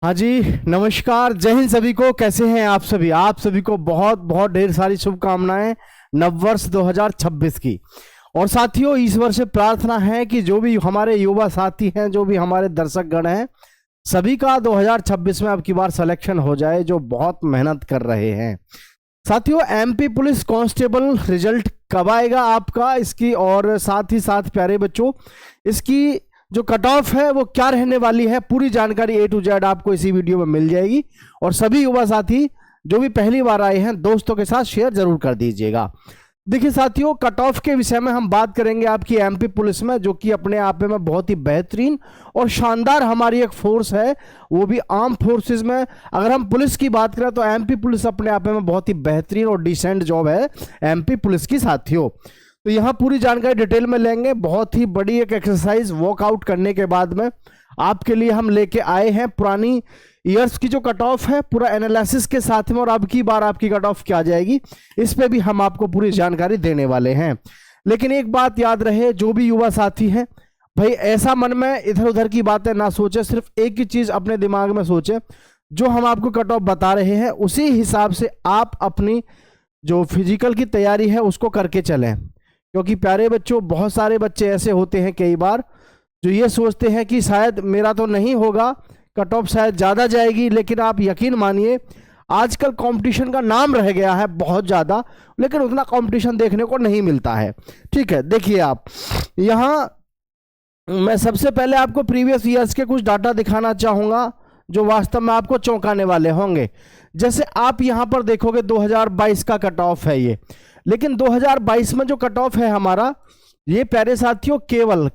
हाँ जी, नमस्कार, जय हिंद सभी को। कैसे हैं आप सभी को बहुत बहुत ढेर सारी शुभकामनाएं नववर्ष 2026 की। और साथियों, ईश्वर से प्रार्थना है कि जो भी हमारे युवा साथी हैं, जो भी हमारे दर्शक गण हैं, सभी का 2026 में अब की बार सिलेक्शन हो जाए, जो बहुत मेहनत कर रहे हैं। साथियों, एमपी पुलिस कांस्टेबल रिजल्ट कब आएगा आपका, इसकी और साथ ही साथ प्यारे बच्चों, इसकी जो कट ऑफ है वो क्या रहने वाली है, पूरी जानकारी A to Z आपको इसी वीडियो में मिल जाएगी। और सभी युवा साथी जो भी पहली बार आए हैं, दोस्तों के साथ शेयर जरूर कर दीजिएगा। देखिए साथियों, कट ऑफ के विषय में हम बात करेंगे आपकी एमपी पुलिस में, जो कि अपने आप में बहुत ही बेहतरीन और शानदार हमारी एक फोर्स है, वो भी आर्म फोर्सेस में। अगर हम पुलिस की बात करें तो एमपी पुलिस अपने आप में बहुत ही बेहतरीन और डिसेंट जॉब है एमपी पुलिस की साथियों। तो यहाँ पूरी जानकारी डिटेल में लेंगे। बहुत ही बड़ी एक एक्सरसाइज वर्कआउट करने के बाद में आपके लिए हम लेके आए हैं पुरानी ईयर्स की जो कट ऑफ है, पूरा एनालिसिस के साथ में, और अब की बार आपकी कट ऑफ क्या जाएगी इस पे भी हम आपको पूरी जानकारी देने वाले हैं। लेकिन एक बात याद रहे, जो भी युवा साथी हैं भाई, ऐसा मन में इधर उधर की बातें ना सोचे, सिर्फ एक ही चीज अपने दिमाग में सोचे, जो हम आपको कट ऑफ बता रहे हैं उसी हिसाब से आप अपनी जो फिजिकल की तैयारी है उसको करके चलें। क्योंकि प्यारे बच्चों, बहुत सारे बच्चे ऐसे होते हैं कई बार जो ये सोचते हैं कि शायद मेरा तो नहीं होगा, कट ऑफ शायद ज़्यादा जाएगी। लेकिन आप यकीन मानिए, आजकल कंपटीशन का नाम रह गया है बहुत ज़्यादा, लेकिन उतना कंपटीशन देखने को नहीं मिलता है। ठीक है, देखिए आप यहाँ, मैं सबसे पहले आपको प्रीवियस ईयर्स के कुछ डाटा दिखाना चाहूँगा जो वास्तव में आपको चौंकाने वाले होंगे। जैसे आप यहाँ पर देखोगे 2022 का कट ऑफ है ये, लेकिन 2022 में जो कट ऑफ है हमारा, ये प्यारे साथियों केवल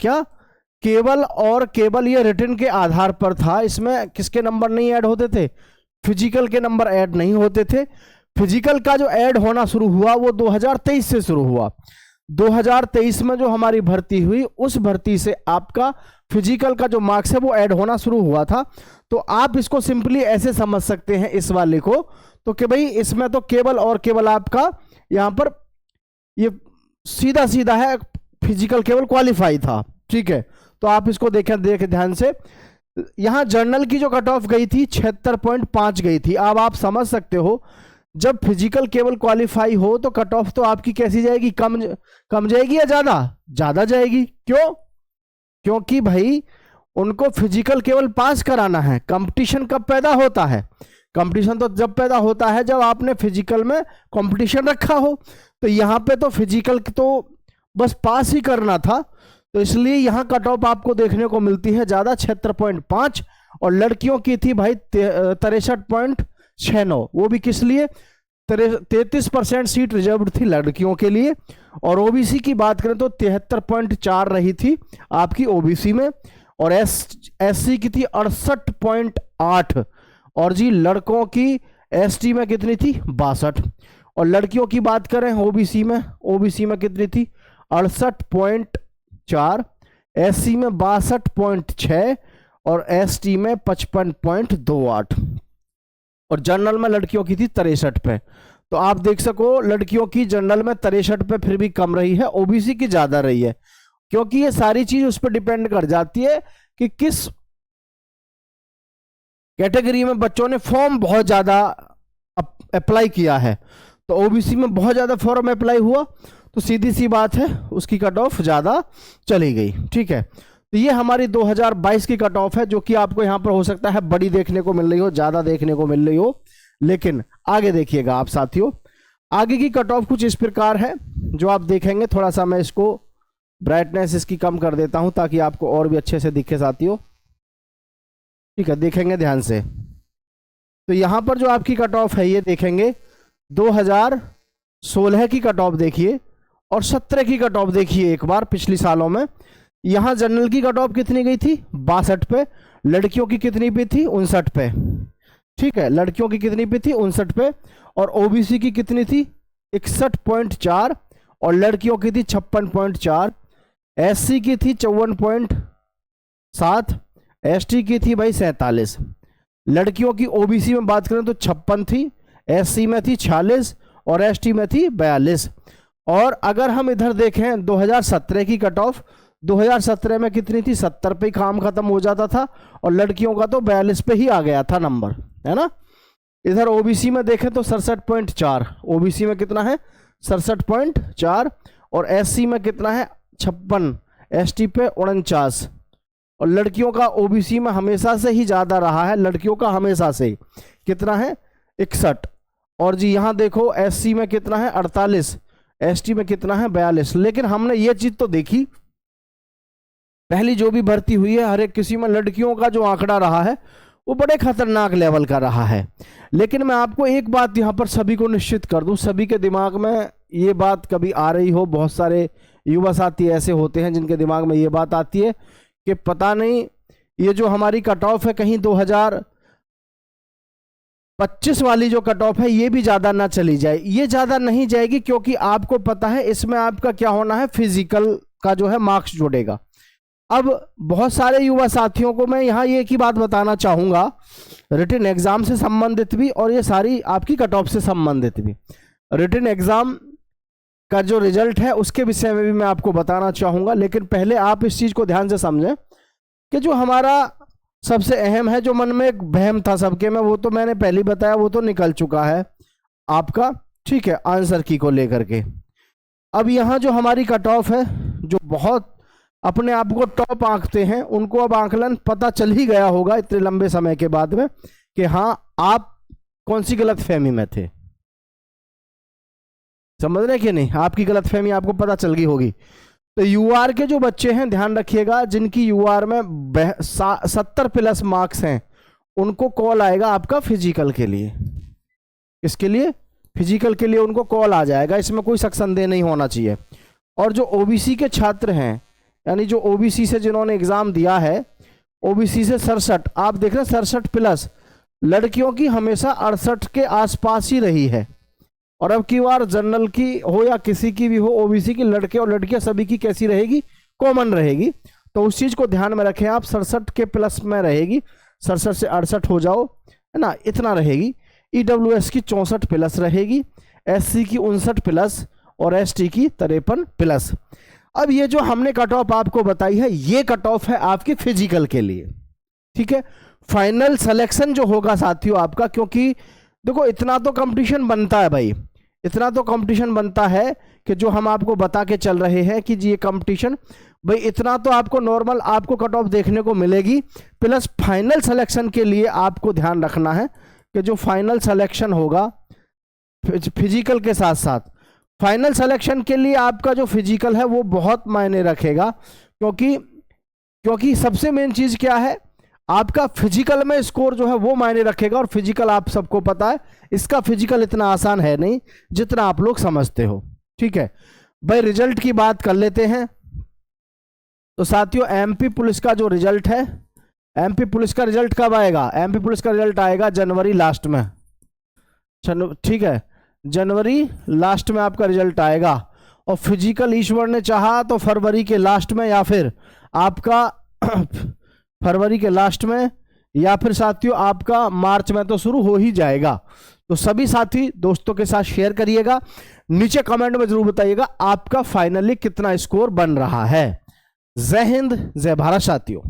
ये रिटन के आधार पर था। इसमें किसके नंबर नहीं ऐड होते थे? फिजिकल के नंबर ऐड नहीं होते थे। फिजिकल का जो ऐड होना शुरू हुआ वो 2023 से शुरू हुआ। 2023 में जो हमारी भर्ती हुई, उस भर्ती से आपका फिजिकल का जो मार्क्स है वो ऐड होना शुरू हुआ था। तो आप इसको सिंपली ऐसे समझ सकते हैं इस वाले को, तो कि भाई इसमें तो केवल आपका यहाँ पर ये सीधा सीधा है, फिजिकल केवल क्वालिफाई था। ठीक है, तो आप इसको देखें ध्यान से। यहाँ जर्नल की जो कट ऑफ गई थी 76.5 गई थी। अब आप समझ सकते हो, जब फिजिकल केवल क्वालिफाई हो तो कट ऑफ तो आपकी कैसी जाएगी, कम जाएगी या ज्यादा जाएगी। क्यों? क्योंकि भाई उनको फिजिकल केवल पास कराना है। कंपटीशन कब पैदा होता है? कंपटीशन तो जब पैदा होता है जब आपने फिजिकल में कंपटीशन रखा हो। तो यहाँ पे तो फिजिकल तो बस पास ही करना था, तो इसलिए यहाँ कट ऑफ आपको देखने को मिलती है ज्यादा, 76.5। और लड़कियों की थी भाई 63.69। वो भी किस लिए? 33% सीट रिजर्व थी लड़कियों के लिए। और ओबीसी की बात करें तो 73.4 रही थी आपकी ओबीसी में, और एससी की थी 68.8। और जी लड़कों की एसटी में कितनी थी? 62। और लड़कियों की बात करें ओबीसी में कितनी थी? 68.4, एससी में 62.6 और एसटी में 55.28। और जनरल में लड़कियों की थी 63 पे। तो आप देख सको, लड़कियों की जनरल में 63 पे फिर भी कम रही है, ओबीसी की ज्यादा रही है। क्योंकि ये सारी चीज उस पर डिपेंड कर जाती है कि किस कैटेगरी में बच्चों ने फॉर्म बहुत ज्यादा अप्लाई किया है। तो ओबीसी में बहुत ज्यादा फॉर्म अप्लाई हुआ, तो सीधी सी बात है उसकी कट ऑफ ज्यादा चली गई। ठीक है, तो ये हमारी 2022 की कट ऑफ है, जो कि आपको यहां पर हो सकता है बड़ी देखने को मिल रही हो, ज्यादा देखने को मिल रही हो। लेकिन आगे देखिएगा आप साथियों, आगे की कट ऑफ कुछ इस प्रकार है जो आप देखेंगे। थोड़ा सा मैं इसको ब्राइटनेस इसकी कम कर देता हूं ताकि आपको और भी अच्छे से दिखे साथियों। ठीक है, देखेंगे ध्यान से। तो यहां पर जो आपकी कट ऑफ है, ये देखेंगे 2016 की कट ऑफ देखिए और 17 की कट ऑफ देखिए एक बार पिछली सालों में। यहां जनरल की कट ऑफ कितनी गई थी? 62 पे। लड़कियों की कितनी पे थी? 59 पे। ठीक है, लड़कियों की कितनी पे थी? 59 पे। और ओबीसी की कितनी थी? 61.4 और लड़कियों की थी 56.4। एससी की थी 54.7, एसटी की थी भाई 47। लड़कियों की ओबीसी में बात करें तो 56 थी, एससी में थी 46 और एसटी में थी 42। और अगर हम इधर देखें 2017 की कट ऑफ, 2017 में कितनी थी, 70 पे काम खत्म हो जाता था, और लड़कियों का तो 42 पे ही आ गया था नंबर, है ना। इधर ओबीसी में देखें तो 67.4, ओबीसी में कितना है 67.4, और एससी में कितना है 56, एसटी पे 49, और लड़कियों का ओबीसी में हमेशा से ही ज़्यादा रहा है, लड़कियों का हमेशा से कितना है 61, और जी यहाँ देखो एससी में कितना है 48, एसटी में कितना है 42। लेकिन हमने ये चीज़ तो देखी, पहली जो भी भर्ती हुई है हर एक किसी में लड़कियों का जो आंकड़ा रहा है वो बड़े खतरनाक लेवल का रहा है। लेकिन मैं आपको एक बात यहाँ पर सभी को निश्चित कर दूं, सभी के दिमाग में ये बात कभी आ रही हो, बहुत सारे युवा साथी ऐसे होते हैं जिनके दिमाग में ये बात आती है कि पता नहीं ये जो हमारी कट ऑफ है कहीं 2025 वाली जो कट ऑफ है ये भी ज़्यादा ना चली जाए। ये ज़्यादा नहीं जाएगी, क्योंकि आपको पता है इसमें आपका क्या होना है, फिजिकल का जो है मार्क्स जुड़ेगा। अब बहुत सारे युवा साथियों को मैं यहाँ ये एक ही बात बताना चाहूँगा, रिटन एग्ज़ाम से संबंधित भी और ये सारी आपकी कट ऑफ से संबंधित भी। रिटन एग्ज़ाम का जो रिजल्ट है उसके विषय में भी मैं आपको बताना चाहूँगा, लेकिन पहले आप इस चीज़ को ध्यान से समझें कि जो हमारा सबसे अहम है, जो मन में एक वहम था सबके में, वो तो मैंने पहले बताया, वो तो निकल चुका है आपका, ठीक है, आंसर की को लेकर के। अब यहाँ जो हमारी कट ऑफ है, जो बहुत अपने आप को टॉप आंकते हैं उनको अब आंकलन पता चल ही गया होगा इतने लंबे समय के बाद में कि हाँ आप कौन सी गलतफहमी में थे। समझ रहे कि नहीं, आपकी गलतफहमी आपको पता चल गई होगी। तो यूआर के जो बच्चे हैं ध्यान रखिएगा, जिनकी यूआर में 70 प्लस मार्क्स हैं उनको कॉल आएगा आपका फिजिकल के लिए। इसके लिए फिजिकल के लिए उनको कॉल आ जाएगा, इसमें कोई शक संदेह नहीं होना चाहिए। और जो ओबीसी के छात्र हैं, यानी जो ओबीसी से जिन्होंने एग्जाम दिया है, ओबीसी से 67, आप देख रहे हैं 67 प्लस, लड़कियों की हमेशा 68 के आसपास ही रही है। और अब की बार जनरल की हो या किसी की भी हो, ओबीसी की लड़के और लड़कियां सभी की कैसी रहेगी, कॉमन रहेगी। तो उस चीज़ को ध्यान में रखें आप, 67 के प्लस में रहेगी, 67 से 68 हो जाओ, है ना, इतना रहेगी। ईडब्ल्यूएस की 64 प्लस रहेगी, एससी की 59 प्लस और एसटी की 53 प्लस। अब ये जो हमने कट ऑफ आपको बताई है, ये कट ऑफ है आपके फिजिकल के लिए, ठीक है। फाइनल सिलेक्शन जो होगा साथियों आपका, क्योंकि देखो इतना तो कंपटीशन बनता है भाई, इतना तो कंपटीशन बनता है कि जो हम आपको बता के चल रहे हैं कि जी ये कंपटीशन भाई, इतना तो आपको नॉर्मल आपको कट ऑफ देखने को मिलेगी। प्लस फाइनल सिलेक्शन के लिए आपको ध्यान रखना है कि जो फाइनल सिलेक्शन होगा फिजिकल के साथ साथ, फाइनल सिलेक्शन के लिए आपका जो फिजिकल है वो बहुत मायने रखेगा, क्योंकि सबसे मेन चीज़ क्या है, आपका फिजिकल में स्कोर जो है वो मायने रखेगा। और फिजिकल आप सबको पता है, इसका फिजिकल इतना आसान है नहीं जितना आप लोग समझते हो, ठीक है भाई। रिजल्ट की बात कर लेते हैं। तो साथियों एमपी पुलिस का जो रिजल्ट है, एमपी पुलिस का रिजल्ट कब आएगा, एमपी पुलिस का रिजल्ट आएगा जनवरी लास्ट में, ठीक है, जनवरी लास्ट में आपका रिजल्ट आएगा। और फिजिकल ईश्वर ने चाहा तो फरवरी के लास्ट में, या फिर आपका फरवरी के लास्ट में, या फिर साथियों आपका मार्च में तो शुरू हो ही जाएगा। तो सभी साथी दोस्तों के साथ शेयर करिएगा, नीचे कमेंट में जरूर बताइएगा आपका फाइनली कितना स्कोर बन रहा है। जय हिंद, जय भारत साथियों।